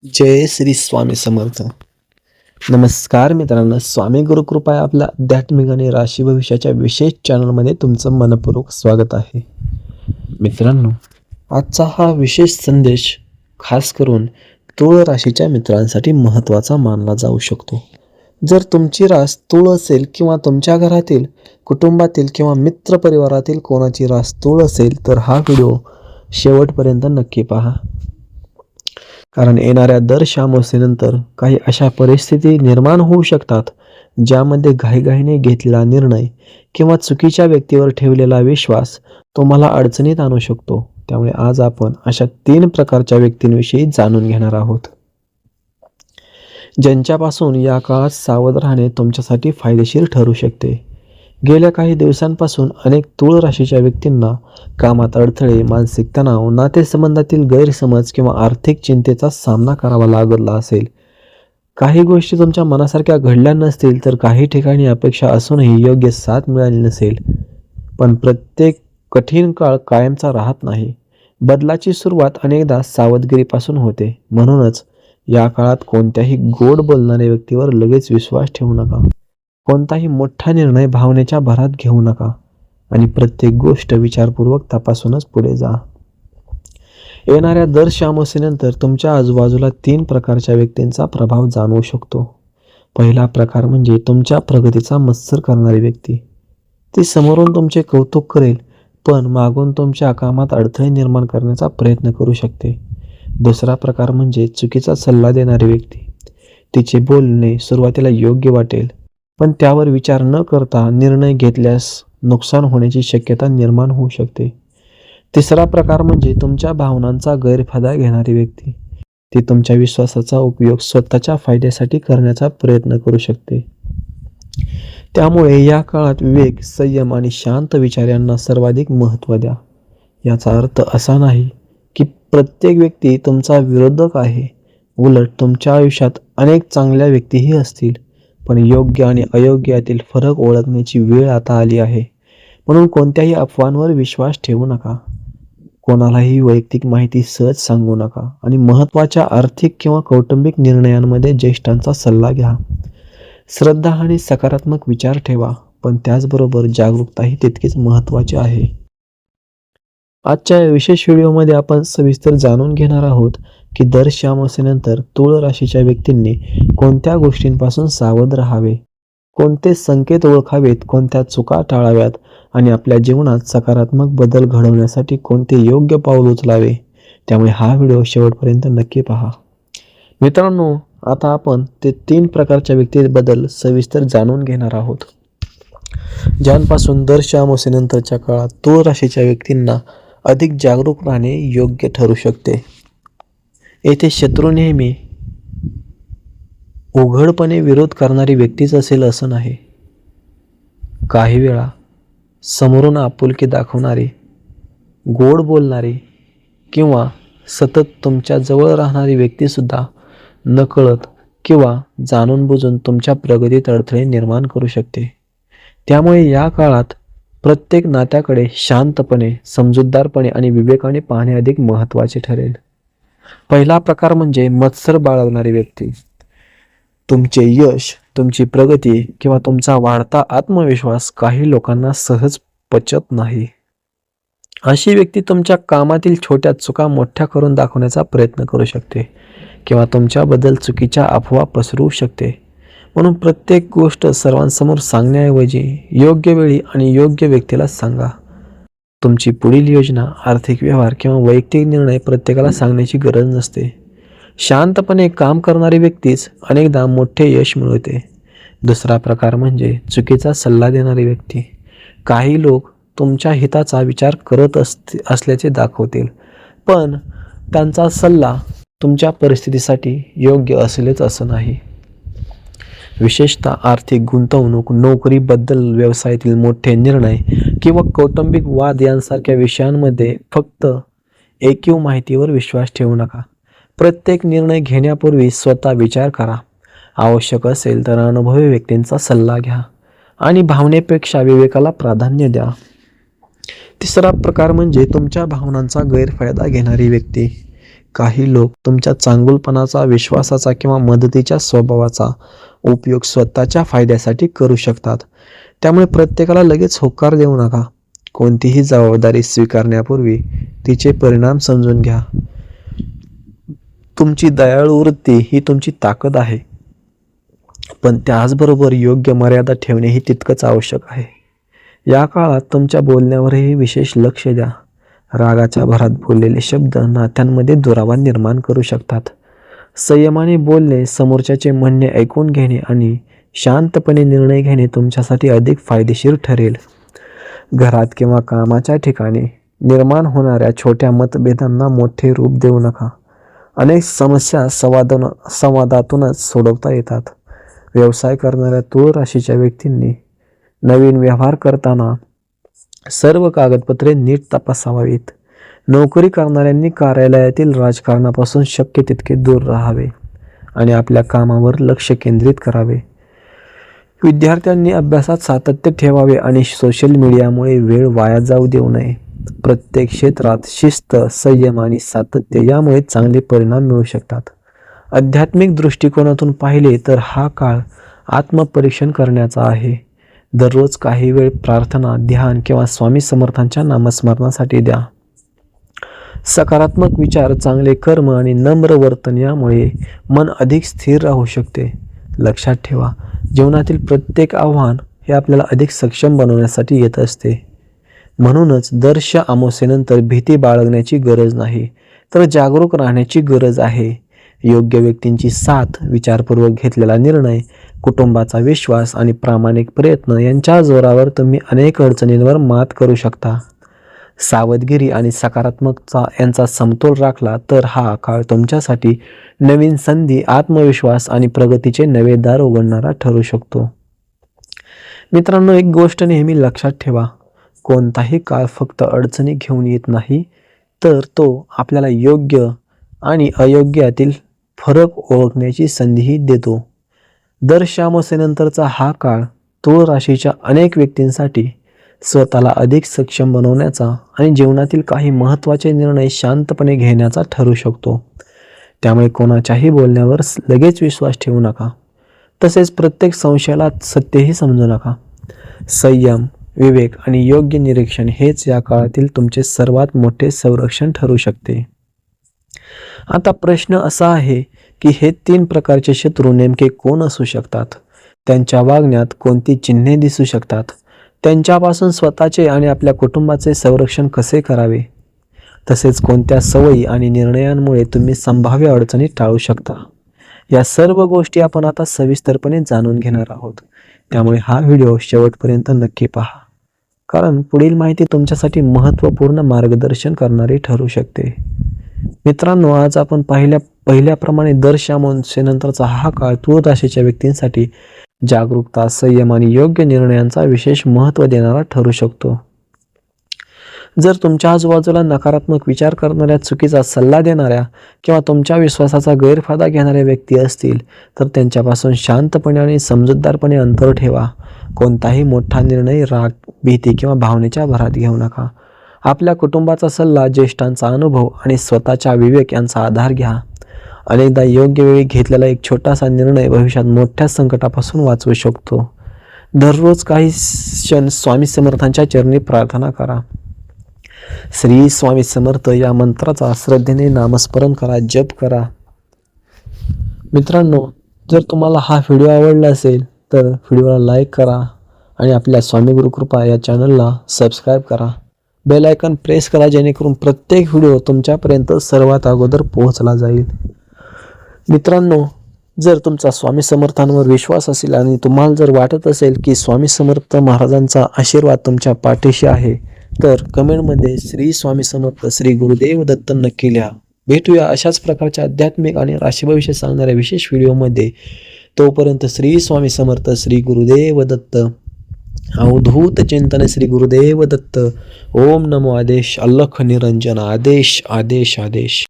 जय श्री स्वामी समर्थ. नमस्कार मित्रांनो, स्वामी गुरुकृपा आहे आपल्या आध्यात्मिक आणि राशी भविष्याच्या विशेष चॅनलमध्ये तुमचं मनपूर्वक स्वागत आहे. मित्रांनो, आजचा हा विशेष संदेश खास करून तुळ राशीच्या मित्रांसाठी महत्त्वाचा मानला जाऊ शकतो. जर तुमची रास तुळ असेल किंवा तुमच्या घरातील, कुटुंबातील किंवा मित्रपरिवारातील कोणाची रास तुळ असेल तर हा व्हिडिओ शेवटपर्यंत नक्की पहा. कारण येणाऱ्या दर अमावस्येनंतर काही अशा परिस्थिती निर्माण होऊ शकतात ज्यामध्ये घाईघाईने घेतलेला निर्णय किंवा चुकीच्या व्यक्तीवर ठेवलेला विश्वास तुम्हाला अडचणीत आणू शकतो. त्यामुळे आज आपण अशा 3 प्रकारच्या व्यक्तींविषयी जाणून घेणार आहोत, ज्यांच्यापासून या काळात सावध राहणे तुमच्यासाठी फायदेशीर ठरू शकते. गेल्या काही दिवसांपासून अनेक तुळ राशीच्या व्यक्तींना कामात अडथळे, मानसिक तणाव, नातेसंबंधातील गैरसमज किंवा आर्थिक चिंतेचा सामना करावा लागला असेल. काही गोष्टी तुमच्या मनासारख्या घडल्या नसतील तर काही ठिकाणी अपेक्षा असूनही योग्य साथ मिळाली नसेल. पण प्रत्येक कठीण काळ कायमचा राहत नाही. बदलाची सुरुवात अनेकदा सावधगिरीपासून होते. म्हणूनच या काळात कोणत्याही गोड बोलणाऱ्या व्यक्तीवर लगेच विश्वास ठेवू नका. कोणताही मोठा निर्णय भावनेच्या भरात घेऊ नका आणि प्रत्येक गोष्ट विचारपूर्वक तपासूनच पुढे जा. येणाऱ्या दर अमावस्येनंतर तुमच्या आजूबाजूला 3 प्रकारच्या व्यक्तींचा प्रभाव जाणवू शकतो. पहिला प्रकार म्हणजे तुमच्या प्रगतीचा मत्सर करणारी व्यक्ती. ती समोरून तुमचे कौतुक करेल पण मागून तुमच्या कामात अडथळे निर्माण करण्याचा प्रयत्न करू शकते. दुसरा प्रकार म्हणजे चुकीचा सल्ला देणारी व्यक्ती. तिचे बोलणे सुरुवातीला योग्य वाटेल पण त्यावर विचार न करता निर्णय घेतल्यास नुकसान होण्याची शक्यता निर्माण होऊ शकते. तिसरा प्रकार म्हणजे तुमच्या भावनांचा गैरफायदा घेणारी व्यक्ती. ती तुमच्या विश्वासाचा उपयोग स्वतःच्या फायद्यासाठी करण्याचा प्रयत्न करू शकते. त्यामुळे या काळात विवेक, संयम आणि शांत विचार यांना सर्वाधिक महत्त्व द्या. याचा अर्थ असा नाही की प्रत्येक व्यक्ती तुमचा विरोधक आहे. उलट तुमच्या आयुष्यात अनेक चांगल्या व्यक्तीही असतील, पण योग्य आणि अयोग्य यातील फरक ओळखण्याची वेळ आता आली आहे. म्हणून कोणत्याही अफवांवर विश्वास ठेवू नका. कोणालाही वैयक्तिक माहिती सहज सांगू नका आणि महत्त्वाच्या आर्थिक किंवा कौटुंबिक निर्णयांमध्ये ज्येष्ठांचा सल्ला घ्या. श्रद्धा आणि सकारात्मक विचार ठेवा, पण त्याचबरोबर जागरूकताही तितकीच महत्त्वाची आहे. आजच्या या विशेष व्हिडिओमध्ये आपण सविस्तर जाणून घेणार आहोत की दर अमावस्येनंतर तुळ राशीच्या व्यक्तींनी कोणत्या गोष्टींपासून सावध राहावे, कोणते संकेत ओळखावेत, कोणत्या चुका टाळाव्यात आणि आपल्या जीवनात सकारात्मक बदल घडवण्यासाठी कोणते योग्य पाऊल उचलावे. त्यामुळे हा व्हिडिओ शेवटपर्यंत नक्की पहा. मित्रांनो, आता आपण ते 3 प्रकारच्या व्यक्तींबद्दल सविस्तर जाणून घेणार आहोत, ज्यांपासून दर अमावस्येनंतरच्या काळात तुळ राशीच्या व्यक्तींना अधिक जागरूक राहणे योग्य ठरू शकते. येथे शत्रू नेहमी उघडपणे विरोध करणारी व्यक्तीच असेल असं नाही. काही वेळा समोरून आपुलकी दाखवणारी, गोड बोलणारी किंवा सतत तुमच्या जवळ राहणारी व्यक्तीसुद्धा नकळत किंवा जाणून बुजून तुमच्या प्रगतीत अडथळे निर्माण करू शकते. त्यामुळे या काळात प्रत्येक नात्याकडे शांतपणे, समजूतदारपणे आणि विवेकाने पाहणे अधिक महत्त्वाचे ठरेल. पहिला प्रकार म्हणजे मत्सर बाळगणारी व्यक्ती. तुमचे यश, तुमची प्रगती किंवा तुमचा वाढता आत्मविश्वास काही लोकांना सहज पचत नाही. अशी व्यक्ती तुमच्या कामातील छोट्या चुका मोठ्या करून दाखवण्याचा प्रयत्न करू शकते किंवा तुमच्याबद्दल चुकीच्या अफवा पसरवू शकते. म्हणून प्रत्येक गोष्ट सर्वांसमोर सांगण्याऐवजी योग्य वेळी आणि योग्य व्यक्तीला सांगा. तुमची पुढील योजना, आर्थिक व्यवहार किंवा वैयक्तिक निर्णय प्रत्येकाला सांगण्याची गरज नसते. शांतपणे काम करणारी व्यक्तीच अनेकदा मोठे यश मिळवते. दुसरा प्रकार म्हणजे चुकीचा सल्ला देणारी व्यक्ती. काही लोक तुमच्या हिताचा विचार करत असल्याचे दाखवतील, पण त्यांचा सल्ला तुमच्या परिस्थितीसाठी योग्य असेलच असं नाही. विशेषतः आर्थिक गुंतवणूक, नोकरीबद्दल, व्यवसायातील मोठे निर्णय किंवा कौटुंबिक वाद यांसारख्या विषयांमध्ये फक्त ऐकीव माहितीवर विश्वास ठेवू नका. प्रत्येक निर्णय घेण्यापूर्वी स्वतः विचार करा. आवश्यक असेल तर अनुभवी व्यक्तींचा सल्ला घ्या आणि भावनेपेक्षा विवेकाला प्राधान्य द्या. तिसरा प्रकार म्हणजे तुमच्या भावनांचा गैरफायदा घेणारी व्यक्ती. काही लोक तुमच्या चांगुलपणाचा, विश्वासाचा किंवा मदतीच्या स्वभावाचा उपयोग स्वतःच्या फायद्यासाठी करू शकतात. त्यामुळे प्रत्येकाला लगेच होकार देऊ नका. कोणतीही जबाबदारी स्वीकारण्यापूर्वी तिचे परिणाम समजून घ्या. तुमची दयाळू वृत्ती ही तुमची ताकद आहे, पण त्याचबरोबर योग्य मर्यादा ठेवणेही तितकंच आवश्यक आहे. या काळात तुमच्या बोलण्यावरही विशेष लक्ष द्या. रागाच्या भरात बोललेले शब्द नात्यांमध्ये दुरावा निर्माण करू शकतात. संयमाने बोलणे, समोरच्याचे म्हणणे ऐकून घेणे आणि शांतपणे निर्णय घेणे तुमच्यासाठी अधिक फायदेशीर ठरेल. घरात किंवा कामाच्या ठिकाणी निर्माण होणाऱ्या छोट्या मतभेदांना मोठे रूप देऊ नका. अनेक समस्या संवादातूनच सोडवता येतात. व्यवसाय करणाऱ्या तुळ राशीच्या व्यक्तींनी नवीन व्यवहार करताना सर्व कागदपत्रे नीट तपासावीत. नोकरी करणाऱ्यांनी कार्यालयातील राजकारणापासून शक्य तितके दूर राहावे आणि आपल्या कामावर लक्ष केंद्रित करावे. विद्यार्थ्यांनी अभ्यासात सातत्य ठेवावे आणि सोशल मीडियामुळे वेळ वाया जाऊ देऊ नये. प्रत्येक क्षेत्रात शिस्त, संयम आणि सातत्य यामुळे चांगले परिणाम मिळू शकतात. आध्यात्मिक दृष्टिकोनातून पाहिले तर हा काळ आत्मपरीक्षण करण्याचा आहे. दररोज काही वेळ प्रार्थना, ध्यान किंवा स्वामी समर्थांच्या नामस्मरणासाठी द्या. सकारात्मक विचार, चांगले कर्म आणि नम्र वर्तन यामुळे मन अधिक स्थिर राहू शकते. लक्षात ठेवा, जीवनातील प्रत्येक आव्हान हे आपल्याला अधिक सक्षम बनवण्यासाठी येत असते. म्हणूनच दर अमावस्येनंतर भीती बाळगण्याची गरज नाही, तर जागरूक राहण्याची गरज आहे. योग्य व्यक्तींची साथ, विचारपूर्वक घेतलेला निर्णय, कुटुंबाचा विश्वास आणि प्रामाणिक प्रयत्न यांच्या जोरावर तुम्ही अनेक अडचणींवर मात करू शकता. सावधगिरी आणि सकारात्मकता यांचा समतोल राखला तर हा काळ तुमच्यासाठी नवीन संधी, आत्मविश्वास आणि प्रगतीचे नवे दार उघडणारा ठरू शकतो. मित्रांनो, एक गोष्ट नेहमी लक्षात ठेवा, कोणताही काळ फक्त अडचणी घेऊन येत नाही, तर तो आपल्याला योग्य आणि अयोग्य यातील फरक ओळखण्याची संधीही देतो. दर अमावस्येनंतरचा हा काळ तुळ राशीच्या अनेक व्यक्तींसाठी स्वतःला अधिक सक्षम बनवण्याचा आणि जीवनातील काही महत्त्वाचे निर्णय शांतपणे घेण्याचा ठरू शकतो. त्यामुळे कोणाच्याही बोलण्यावर लगेच विश्वास ठेवू नका. तसेच प्रत्येक संशयाला सत्यही समजू नका. संयम, विवेक आणि योग्य निरीक्षण हेच या काळातील तुमचे सर्वात मोठे संरक्षण ठरू शकते. आता प्रश्न असा आहे की हे 3 प्रकारचे शत्रू नेमके कोण असू शकतात? त्यांच्या वागण्यात कोणती चिन्हे दिसू शकतात? त्यांच्यापासून स्वतःचे आणि आपल्या कुटुंबाचे संरक्षण कसे करावे? तसेच कोणत्या सवयी आणि निर्णयांमुळे तुम्ही संभाव्य अडचणी टाळू शकता? या सर्व गोष्टी आपण आता सविस्तरपणे जाणून घेणार आहोत. त्यामुळे हा व्हिडिओ शेवटपर्यंत नक्की पहा, कारण पुढील माहिती तुमच्यासाठी महत्त्वपूर्ण मार्गदर्शन करणारी ठरू शकते. मित्रांनो, आज आपण पहिल्याप्रमाणे दर अमावस्येनंतरचा हा काळ तुळ राशीच्या व्यक्तींसाठी जागरूकता, संयम आणि योग्य निर्णयांचा विशेष महत्त्व देणारा ठरू शकतो. जर तुमच्या आजूबाजूला नकारात्मक विचार करणाऱ्या, चुकीचा सल्ला देणाऱ्या किंवा तुमच्या विश्वासाचा गैरफायदा घेणाऱ्या व्यक्ती असतील, तर त्यांच्यापासून शांतपणे आणि समजूतदारपणे अंतर ठेवा. कोणताही मोठा निर्णय राग, भीती किंवा भावनेच्या भरात घेऊ नका. आपल्या कुटुंबाचा सल्ला, ज्येष्ठांचा अनुभव आणि स्वतःच्या विवेक यांचा आधार घ्या. अनेकदा योग्य वेळी घेतलेला एक छोटासा निर्णय भविष्यात मोठ्या संकटापासून वाचवू शकतो. दररोज काही क्षण स्वामी समर्थांच्या चरणी प्रार्थना करा. श्री स्वामी समर्थ या मंत्राचा श्रद्धेने नामस्मरण करा, जप करा. मित्रांनो, जर तुम्हाला हा व्हिडिओ आवडला असेल तर व्हिडिओला लाईक करा आणि आपल्या स्वामी गुरुकृपा या चॅनलला सबस्क्राईब करा. बेल आयकॉन प्रेस करा, जेणेकरून प्रत्येक व्हिडिओ तुमच्यापर्यंत सर्वात अगोदर पोहोचला जाईल. मित्रांनो, जर तुमचा स्वामी समर्थांवर विश्वास असेल आणि तुम्हाला जर वाटत असेल की स्वामी समर्थ महाराजांचा आशीर्वाद तुमच्या पाठीशी आहे, तर कमेंटमध्ये श्री स्वामी समर्थ, श्री गुरुदेव दत्त नक्की लिहा. भेटूया अशाच प्रकारच्या आध्यात्मिक आणि राशीभविष्य सांगणाऱ्या विशेष व्हिडिओमध्ये. तोपर्यंत श्री स्वामी समर्थ, श्री गुरुदेव दत्त. अवधूत चिंतन श्री गुरुदेव दत्त. ओम नमो आदेश. अल्लख निरंजन. आदेश आदेश आदेश.